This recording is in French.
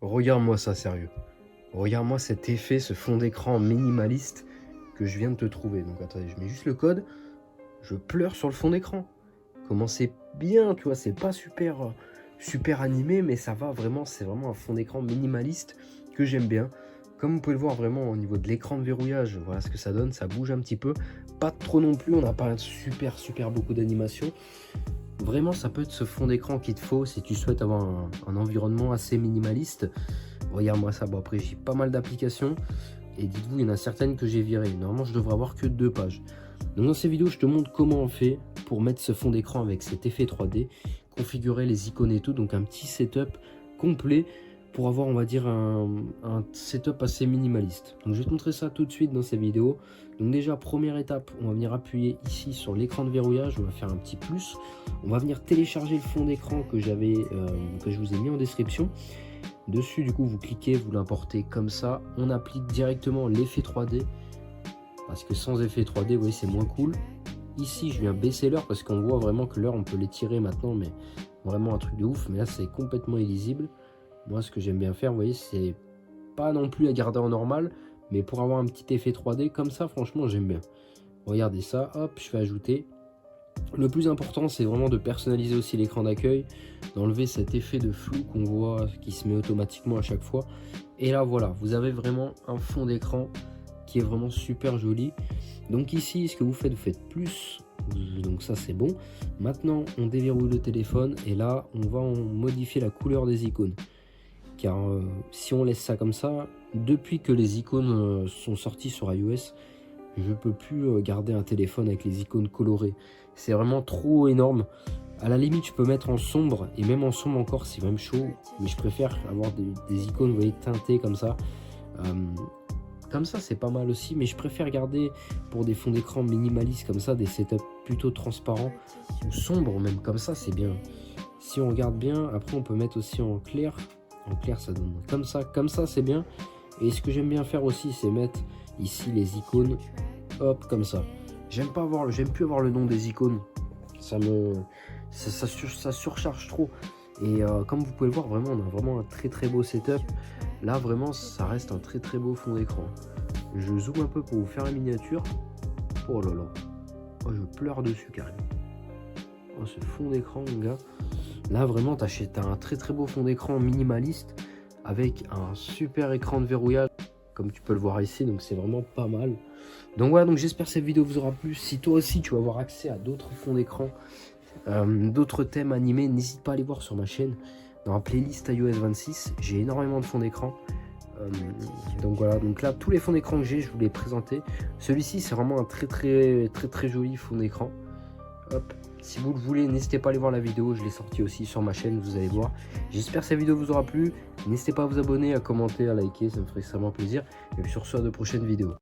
Regarde-moi ça, sérieux. Regarde-moi cet effet, ce fond d'écran minimaliste que je viens de te trouver. Donc attendez, je mets juste le code. Je pleure sur le fond d'écran. Comment c'est bien, tu vois, c'est pas super animé, mais ça va vraiment, c'est vraiment un fond d'écran minimaliste que j'aime bien. Comme vous pouvez le voir vraiment au niveau de l'écran de verrouillage, voilà ce que ça donne, ça bouge un petit peu. Pas trop non plus, on n'a pas super beaucoup d'animation. Vraiment, ça peut être ce fond d'écran qu'il te faut si tu souhaites avoir un environnement assez minimaliste. Regarde-moi ça. Bon, après, j'ai pas mal d'applications. Et dites-vous, il y en a certaines que j'ai virées. Normalement, je devrais avoir que 2 pages. Donc, dans ces vidéos, je te montre comment on fait pour mettre ce fond d'écran avec cet effet 3D, configurer les icônes et tout. Donc, un petit setup complet pour avoir, on va dire, un setup assez minimaliste. Donc, je vais te montrer ça tout de suite dans ces vidéos. Donc, déjà, première étape, on va venir appuyer ici sur l'écran de verrouillage. On va faire un petit plus. On va venir télécharger le fond d'écran que je vous ai mis en description. Dessus, du coup, vous cliquez, vous l'importez comme ça. On applique directement l'effet 3D. Parce que sans effet 3D, vous voyez, c'est moins cool. Ici, je viens baisser l'heure parce qu'on voit vraiment que l'heure, on peut l'étirer maintenant, mais vraiment un truc de ouf. Mais là, c'est complètement illisible. Moi, ce que j'aime bien faire, vous voyez, c'est pas non plus à garder en normal, mais pour avoir un petit effet 3D comme ça, franchement, j'aime bien. Regardez ça, hop, je fais ajouter. Le plus important, c'est vraiment de personnaliser aussi l'écran d'accueil, d'enlever cet effet de flou qu'on voit qui se met automatiquement à chaque fois. Et là, voilà, vous avez vraiment un fond d'écran qui est vraiment super joli. Donc ici, ce que vous faites plus. Donc ça, c'est bon. Maintenant, on déverrouille le téléphone et là, on va modifier la couleur des icônes. Car si on laisse ça comme ça, depuis que les icônes sont sorties sur iOS, je peux plus garder un téléphone avec les icônes colorées. C'est vraiment trop énorme. À la limite, je peux mettre en sombre, et même en sombre encore, c'est même chaud. Mais je préfère avoir des icônes, vous voyez, teintées comme ça. Comme ça, c'est pas mal aussi, mais je préfère garder pour des fonds d'écran minimalistes comme ça, des setups plutôt transparents ou sombres, même comme ça, c'est bien. Si on regarde bien, après, on peut mettre aussi en clair. En clair, ça donne comme ça, c'est bien. Et ce que j'aime bien faire aussi, c'est mettre ici les icônes, hop, comme ça. J'aime plus avoir le nom des icônes. Ça surcharge trop. Et comme vous pouvez le voir, vraiment, on a vraiment un très beau setup. Là, vraiment, ça reste un très beau fond d'écran. Je zoome un peu pour vous faire la miniature. Oh là là. Oh, je pleure dessus carrément. Oh, ce fond d'écran, mon gars. Là, vraiment, t'as un très beau fond d'écran minimaliste avec un super écran de verrouillage, comme tu peux le voir ici. Donc, c'est vraiment pas mal. Donc voilà, donc j'espère que cette vidéo vous aura plu. Si toi aussi tu vas avoir accès à d'autres fonds d'écran, d'autres thèmes animés, n'hésite pas à aller voir sur ma chaîne. Dans la playlist iOS 26, j'ai énormément de fonds d'écran. Donc voilà, donc là tous les fonds d'écran que j'ai, je vous les ai présentés. Celui-ci c'est vraiment un très joli fond d'écran. Hop, si vous le voulez, n'hésitez pas à aller voir la vidéo, je l'ai sorti aussi sur ma chaîne, vous allez voir. J'espère que cette vidéo vous aura plu. N'hésitez pas à vous abonner, à commenter, à liker, ça me ferait extrêmement plaisir. Et puis sur ce, à de prochaines vidéos.